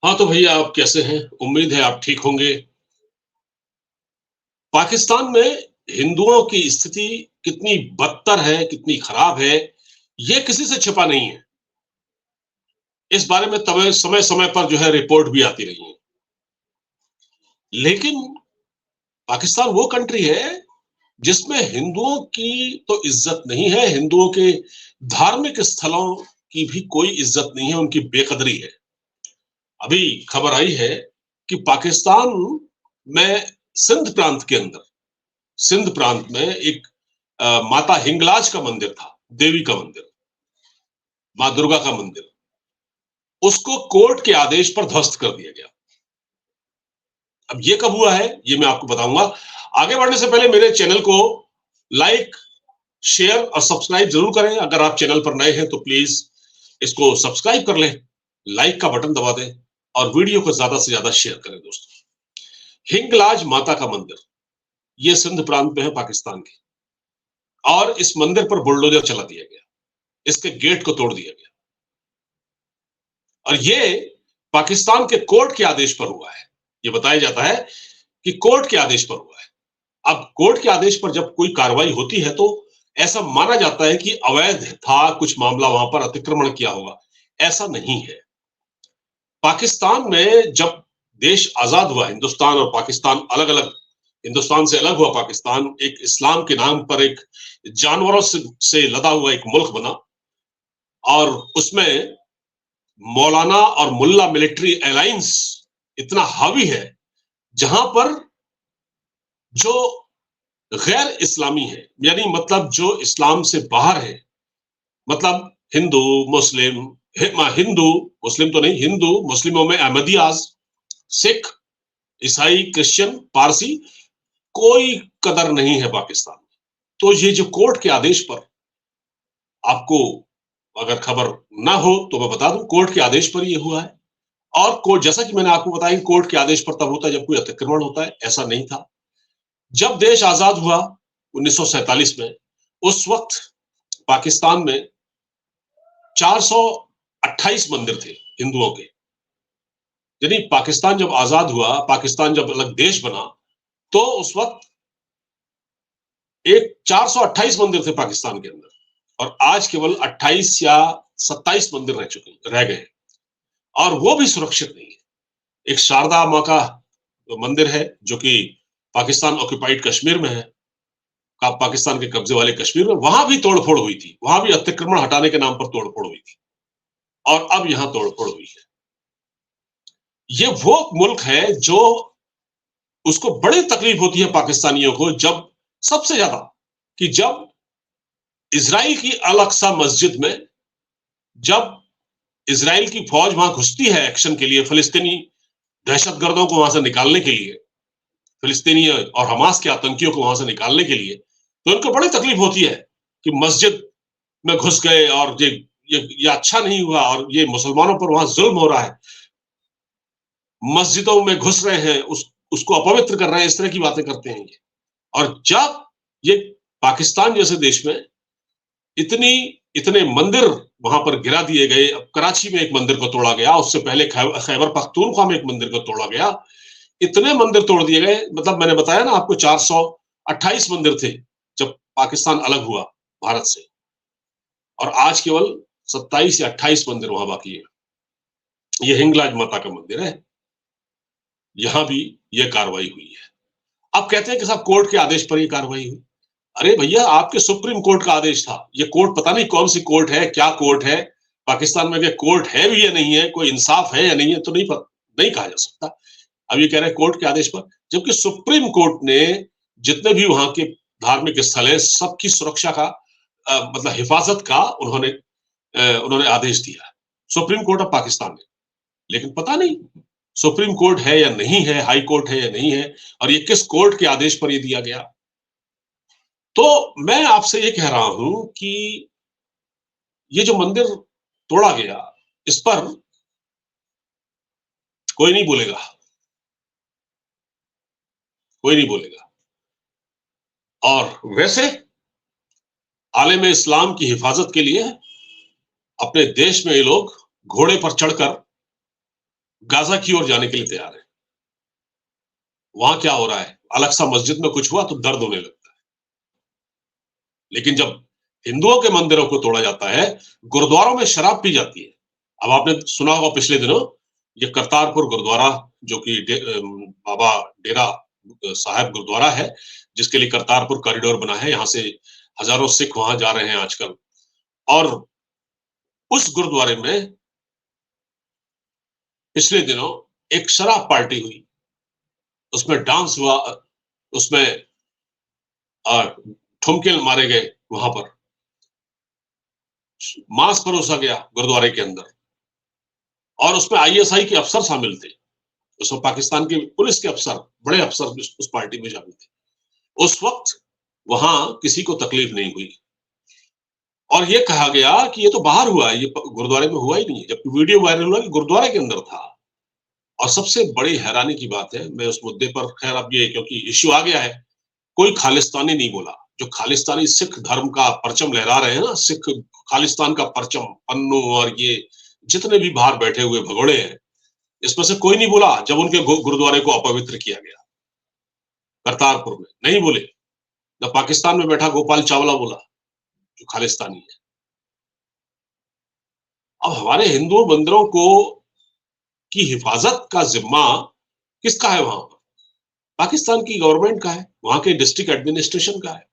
हाँ, तो भैया आप कैसे हैं? उम्मीद है आप ठीक होंगे। पाकिस्तान में हिंदुओं की स्थिति कितनी बदतर है, कितनी खराब है, ये किसी से छिपा नहीं है। इस बारे में तब समय-समय पर जो है रिपोर्ट भी आती रही है। लेकिन पाकिस्तान वो कंट्री है जिसमें हिंदुओं की तो इज्जत नहीं है, हिंदुओं के धार्मिक स्थलों की भी कोई इज्जत नहीं है, उनकी बेकदरी है। अभी खबर आई है कि पाकिस्तान में सिंध प्रांत के अंदर सिंध प्रांत में एक माता हिंगलाज का मंदिर था, देवी का मंदिर, माँ दुर्गा का मंदिर। उसको कोर्ट के आदेश पर ध्वस्त कर दिया गया। अब ये कब हुआ है, ये मैं आपको बताऊंगा। आगे बढ़ने से पहले मेरे चैनल को लाइक, शेयर और सब्सक्राइब जरूर करें। अगर आप चैनल पर नए हैं तो प्लीज इसको सब्सक्राइब कर लें, लाइक का बटन दबा दें और वीडियो को ज्यादा से ज्यादा शेयर करें दोस्तों। हिंगलाज माता का मंदिर, ये सिंध प्रांत में है पाकिस्तान के, और इस मंदिर पर बुलडोजर चला दिया गया, इसके गेट को तोड़ दिया गया। और ये पाकिस्तान के कोर्ट के आदेश पर हुआ है। ये बताया जाता है कि कोर्ट के आदेश पर हुआ है। अब कोर्ट के आदेश पर जब कोई कार्रवाई होती है तो ऐसा माना जाता है कि अवैध था, कुछ मामला वहां पर अतिक्रमण किया होगा। ऐसा नहीं है। पाकिस्तान में जब देश आजाद हुआ, हिंदुस्तान और पाकिस्तान अलग अलग, हिंदुस्तान से अलग हुआ पाकिस्तान, एक इस्लाम के नाम पर एक जानवरों से लदा हुआ एक मुल्क बना, और उसमें मौलाना और मुल्ला मिलिट्री अलायंस इतना हावी है, जहां पर जो गैर इस्लामी है, यानी मतलब जो इस्लाम से बाहर है, मतलब हिंदू मुस्लिम, हिंदू मुस्लिम तो नहीं, हिंदू मुस्लिमों में अहमदियाज, सिख, ईसाई, क्रिश्चियन, पारसी, कोई कदर नहीं है पाकिस्तान में। तो ये जो कोर्ट के आदेश पर, आपको अगर खबर ना हो तो मैं बता दूं, कोर्ट के आदेश पर ये हुआ है। और कोर्ट, जैसा कि मैंने आपको बताया, कोर्ट के आदेश पर तब होता है जब कोई अतिक्रमण होता है। ऐसा नहीं था। जब देश आजाद हुआ 1947 में, उस वक्त पाकिस्तान में 428 मंदिर थे हिंदुओं के। यानी पाकिस्तान जब आजाद हुआ, पाकिस्तान जब अलग देश बना, तो उस वक्त एक 428 मंदिर थे पाकिस्तान के अंदर, और आज केवल 28 या 27 मंदिर रह गए, और वो भी सुरक्षित नहीं है। एक शारदा माँ का मंदिर है जो कि पाकिस्तान ऑक्यूपाइड कश्मीर में है, पाकिस्तान के कब्जे वाले कश्मीर में, वहां भी तोड़फोड़ हुई थी, वहां भी अतिक्रमण हटाने के नाम पर तोड़फोड़ हुई थी, और अब यहां तोड़फोड़ हुई है। ये वो मुल्क है जो, उसको बड़ी तकलीफ होती है पाकिस्तानियों को, जब सबसे ज्यादा, कि जब इजराइल की अल अक्सा मस्जिद में, जब इजराइल की फौज वहां घुसती है एक्शन के लिए, फिलिस्तीनी दहशतगर्दों को वहां से निकालने के लिए, फिलिस्तीनी और हमास के आतंकियों को वहां से निकालने के लिए, तो उनको बड़ी तकलीफ होती है कि मस्जिद में घुस गए और ये अच्छा नहीं हुआ, और ये मुसलमानों पर वहां जुल्म हो रहा है, मस्जिदों में घुस रहे हैं, उसको अपवित्र कर रहे हैं, इस तरह की बातें करते हैं ये। और जब ये पाकिस्तान जैसे देश में इतनी इतने मंदिर वहां पर गिरा दिए गए, अब कराची में एक मंदिर को तोड़ा गया, उससे पहले खैबर पख्तूनख्वा में एक मंदिर को तोड़ा गया, इतने मंदिर तोड़ दिए गए। मतलब मैंने बताया ना आपको, 428 मंदिर थे जब पाकिस्तान अलग हुआ भारत से, और आज केवल 27 या 28 मंदिर वहां बाकी है। ये हिंगलाज माता का मंदिर है, यहां भी यह कार्रवाई हुई है। अब कहते हैं कि साहब कोर्ट के आदेश पर यह कार्रवाई हुई। अरे भैया, आपके सुप्रीम कोर्ट का आदेश था। ये कोर्ट पता नहीं कौन सी कोर्ट है, क्या कोर्ट है पाकिस्तान में, कि कोर्ट है भी या नहीं है, कोई इंसाफ है या नहीं है, तो नहीं कहा जा सकता। अब ये कह रहे हैं कोर्ट के आदेश पर, जबकि सुप्रीम कोर्ट ने जितने भी वहां के धार्मिक स्थल है, सबकी सुरक्षा का, मतलब हिफाजत का उन्होंने आदेश दिया, सुप्रीम कोर्ट ऑफ पाकिस्तान ने। लेकिन पता नहीं सुप्रीम कोर्ट है या नहीं है, हाई कोर्ट है या नहीं है, और ये किस कोर्ट के आदेश पर ये दिया गया। तो मैं आपसे ये कह रहा हूं कि ये जो मंदिर तोड़ा गया, इस पर कोई नहीं बोलेगा, कोई नहीं बोलेगा। और वैसे आलम इस्लाम की हिफाजत के लिए अपने देश में ये लोग घोड़े पर चढ़कर गाजा की ओर जाने के लिए तैयार है। वहां क्या हो रहा है, अलग-सा मस्जिद में कुछ हुआ तो दर्द होने लगता है। लेकिन जब हिंदुओं के मंदिरों को तोड़ा जाता है, गुरुद्वारों में शराब पी जाती है। अब आपने सुना होगा पिछले दिनों ये करतारपुर गुरुद्वारा जो कि बाबा डेरा साहिब गुरुद्वारा है, जिसके लिए करतारपुर कॉरिडोर बना है, यहाँ से हजारों सिख वहां जा रहे हैं आजकल। और उस गुरुद्वारे में पिछले दिनों एक शराब पार्टी हुई, उसमें डांस हुआ, उसमें ठुमके मारे गए वहां पर, मांस परोसा गया गुरुद्वारे के अंदर, और उसमें आईएसआई के अफसर शामिल थे। उसमें पाकिस्तान के पुलिस के अफसर, बड़े अफसर उस पार्टी में शामिल थे। उस वक्त वहां किसी को तकलीफ नहीं हुई और ये कहा गया कि ये तो बाहर हुआ है, ये गुरुद्वारे में हुआ ही नहीं है, जबकि वीडियो वायरल हुआ कि गुरुद्वारे के अंदर था। और सबसे बड़ी हैरानी की बात है, मैं उस मुद्दे पर, खैर अब ये क्योंकि इश्यू आ गया है, कोई खालिस्तानी नहीं बोला। जो खालिस्तानी सिख धर्म का परचम लहरा रहे हैं ना, सिख खालिस्तान का परचम, पन्नू और ये जितने भी बाहर बैठे हुए भगोड़े हैं, इसमें से कोई नहीं बोला जब उनके गुरुद्वारे को अपवित्र किया गया करतारपुर में, नहीं बोले। न पाकिस्तान में बैठा गोपाल चावला बोला जो खालिस्तानी है। अब हमारे हिंदू मंदिरों को की हिफाजत का जिम्मा किसका है? वहां पर पाकिस्तान की गवर्नमेंट का है, वहां के डिस्ट्रिक्ट एडमिनिस्ट्रेशन का है।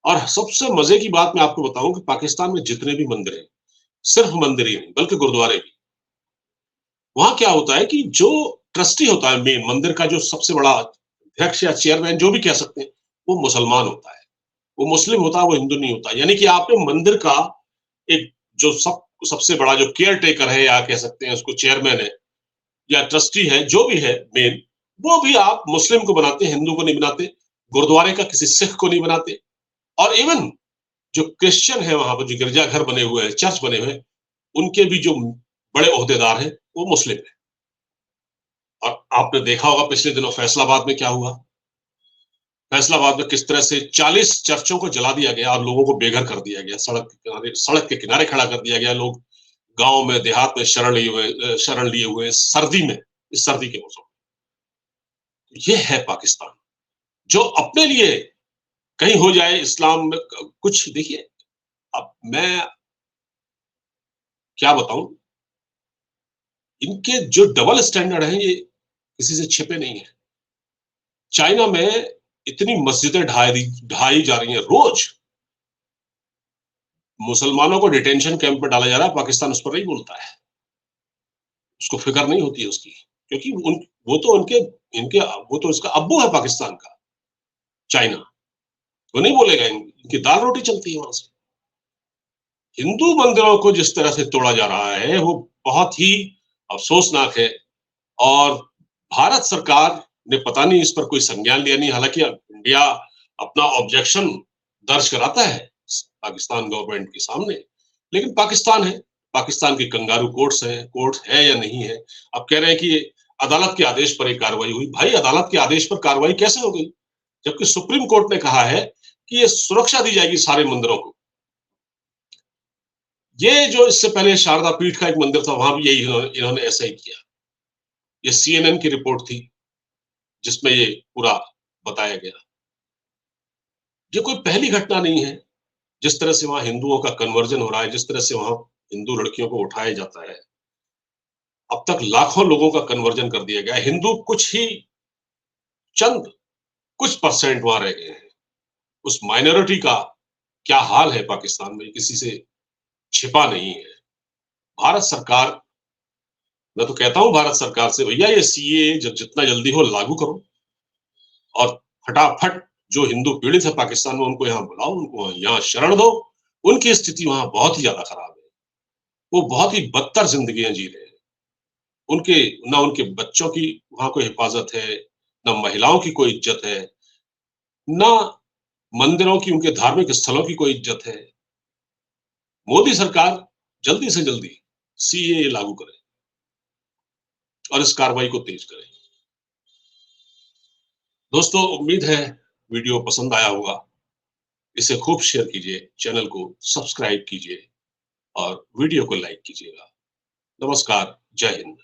और सबसे मजे की बात मैं आपको बताऊं कि पाकिस्तान में जितने भी मंदिर हैं, सिर्फ मंदिर ही नहीं बल्कि गुरुद्वारे भी, वहां क्या होता है कि जो ट्रस्टी होता है, मेन मंदिर का जो सबसे बड़ा अध्यक्ष या चेयरमैन जो भी कह सकते हैं, वो मुसलमान होता है, वो मुस्लिम होता है, वो हिंदू नहीं होता। यानी कि आपने मंदिर का एक जो सबसे बड़ा जो केयर टेकर है, या कह सकते हैं उसको चेयरमैन है या ट्रस्टी है, जो भी है मेन, वो भी आप मुस्लिम को बनाते, हिंदू को नहीं बनाते, गुरुद्वारे का किसी सिख को नहीं बनाते। और इवन जो क्रिश्चियन है वहां पर, जो गिरजाघर बने हुए हैं, चर्च बने हुए हैं, उनके भी जो बड़े ओहदेदार हैं वो मुस्लिम है। और आपने देखा होगा पिछले दिनों फैसलाबाद में क्या हुआ, फैसलाबाद में किस तरह से 40 चर्चों को जला दिया गया और लोगों को बेघर कर दिया गया, सड़क के किनारे खड़ा कर दिया गया। लोग गांव में, देहात में शरण लिए हुए सर्दी में, इस सर्दी के मौसम में। ये है पाकिस्तान जो अपने लिए कहीं हो जाए इस्लाम में कुछ। देखिए, अब मैं क्या बताऊं, इनके जो डबल स्टैंडर्ड हैं ये किसी से छिपे नहीं है। चाइना में इतनी मस्जिदें ढाई जा रही हैं रोज, मुसलमानों को डिटेंशन कैंप में डाला जा रहा है, पाकिस्तान उस पर नहीं बोलता है, उसको फिक्र नहीं होती है उसकी, क्योंकि वो तो उनके इनके वो तो इसका अब्बू है पाकिस्तान का, चाइना। वो नहीं बोलेगा, इनकी दाल रोटी चलती है वहां से। हिंदू मंदिरों को जिस तरह से तोड़ा जा रहा है वो बहुत ही अफसोसनाक है। और भारत सरकार ने पता नहीं इस पर कोई संज्ञान लिया नहीं। हालांकि इंडिया अपना ऑब्जेक्शन दर्ज कराता है पाकिस्तान गवर्नमेंट के सामने, लेकिन पाकिस्तान है, पाकिस्तान की कंगारू कोर्ट है या नहीं है। अब कह रहे हैं कि अदालत के आदेश पर एक कार्रवाई हुई। भाई, अदालत के आदेश पर कार्रवाई कैसे हो गई, जबकि सुप्रीम कोर्ट ने कहा है कि ये सुरक्षा दी जाएगी सारे मंदिरों को। ये जो इससे पहले शारदा पीठ का एक मंदिर था, वहां भी यही इन्होंने ऐसा ही किया। ये CNN की रिपोर्ट थी जिसमें ये पूरा बताया गया। ये कोई पहली घटना नहीं है। जिस तरह से वहां हिंदुओं का कन्वर्जन हो रहा है, जिस तरह से वहां हिंदू लड़कियों को उठाया जाता है, अब तक लाखों लोगों का कन्वर्जन कर दिया गया। हिंदू कुछ ही चंद कुछ परसेंट वहां रह गए हैं। उस माइनॉरिटी का क्या हाल है पाकिस्तान में, किसी से छिपा नहीं है। भारत सरकार, मैं तो कहता हूं भारत सरकार से, भैया ये CAA जितना जल्दी हो लागू करो और फटाफट जो हिंदू पीड़ित है पाकिस्तान में उनको यहाँ बुलाओ, उनको यहाँ शरण दो। उनकी स्थिति वहां बहुत ही ज्यादा खराब है, वो बहुत ही बदतर जिंदगियां जी रहे हैं। उनके ना उनके बच्चों की वहां कोई हिफाजत है, ना महिलाओं की कोई इज्जत है, ना मंदिरों की, उनके धार्मिक स्थलों की कोई इज्जत है। मोदी सरकार जल्दी से जल्दी CAA लागू करे और इस कार्रवाई को तेज करे। दोस्तों, उम्मीद है वीडियो पसंद आया होगा। इसे खूब शेयर कीजिए, चैनल को सब्सक्राइब कीजिए और वीडियो को लाइक कीजिएगा। नमस्कार, जय हिंद।